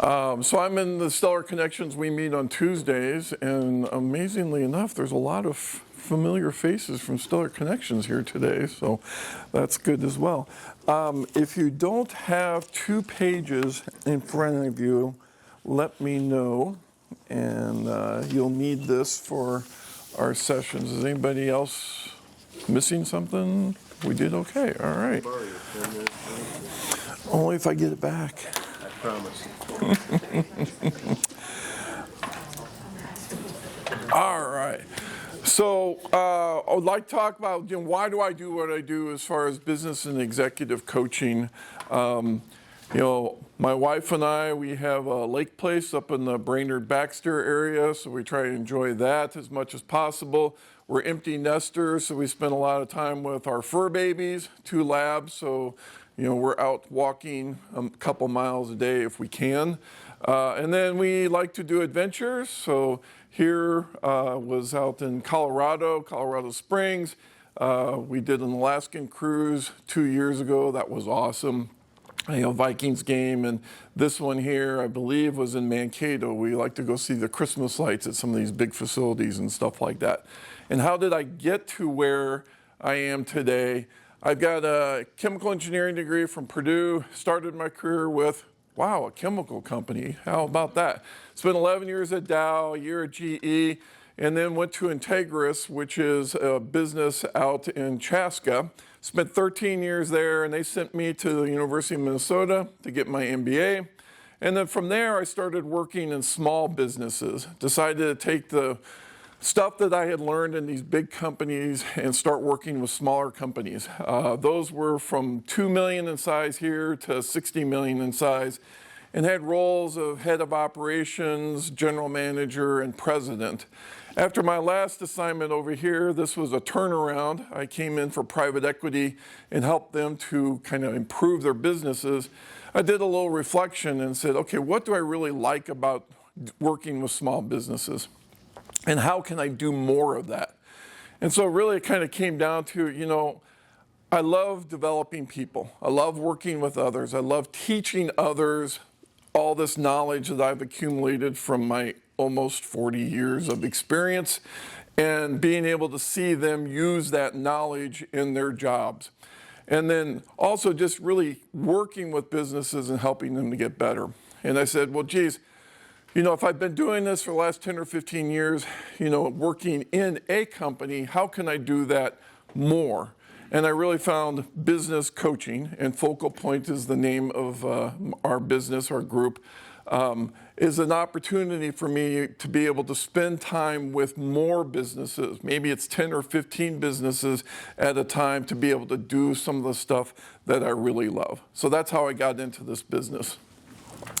So I'm in the Stellar Connections. We meet on Tuesdays, and amazingly enough, there's a lot of familiar faces from Stellar Connections here today, so that's good as well. If you don't have 2 pages in front of you, let me know, and you'll need this for our sessions. Is anybody else missing something? We did okay, all right. Only if I get it back. I promise. All right. So I would like to talk about, why do I do what I do as far as business and executive coaching. My wife and I, we have a lake place up in the Brainerd-Baxter area, so we try to enjoy that as much as possible. We're empty nesters, so we spend a lot of time with our fur babies, 2 labs, so we're out walking a couple miles a day if we can. And then we like to do adventures. So here was out in Colorado Springs. We did an Alaskan cruise 2 years ago. That was awesome. Vikings game. And this one here, I believe, was in Mankato. We like to go see the Christmas lights at some of these big facilities and stuff like that. And how did I get to where I am today? I've got a chemical engineering degree from Purdue, started my career with, a chemical company. How about that? Spent 11 years at Dow, a year at GE, and then went to Integris, which is a business out in Chaska. Spent 13 years there, and they sent me to the University of Minnesota to get my MBA. And then from there, I started working in small businesses. Decided to take the stuff that I had learned in these big companies and start working with smaller companies. Those were from 2 million in size here to 60 million in size, and had roles of head of operations, general manager, and president. After my last assignment over here, this was a turnaround. I came in for private equity and helped them to kind of improve their businesses. I did a little reflection and said, okay, what do I really like about working with small businesses? And how can I do more of that? And so really it kind of came down to, I love developing people. I love working with others. I love teaching others all this knowledge that I've accumulated from my almost 40 years of experience and being able to see them use that knowledge in their jobs. And then also just really working with businesses and helping them to get better. And I said, well, geez, if I've been doing this for the last 10 or 15 years, working in a company, how can I do that more? And I really found business coaching, and Focal Point is the name of our business, our group, is an opportunity for me to be able to spend time with more businesses. Maybe it's 10 or 15 businesses at a time to be able to do some of the stuff that I really love. So that's how I got into this business.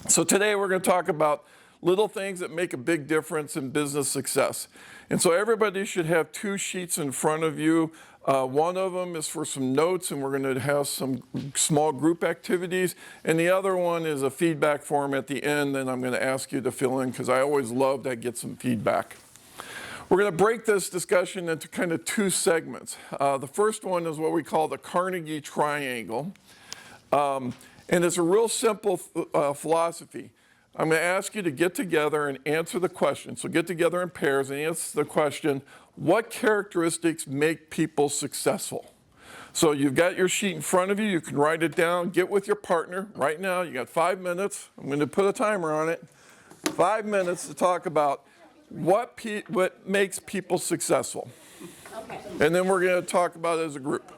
So today we're going to talk about little things that make a big difference in business success. And so everybody should have 2 sheets in front of you. One of them is for some notes, and we're going to have some small group activities. And the other one is a feedback form at the end, and I'm going to ask you to fill in because I always love to get some feedback. We're going to break this discussion into kind of 2 segments. The first one is what we call the Carnegie Triangle. And it's a real simple philosophy. I'm going to ask you to get together and answer the question. So get together in pairs and answer the question, what characteristics make people successful? So you've got your sheet in front of you. You can write it down. Get with your partner. Right now, you got 5 minutes. I'm going to put a timer on it. 5 minutes to talk about what makes people successful. Okay. And then we're going to talk about it as a group.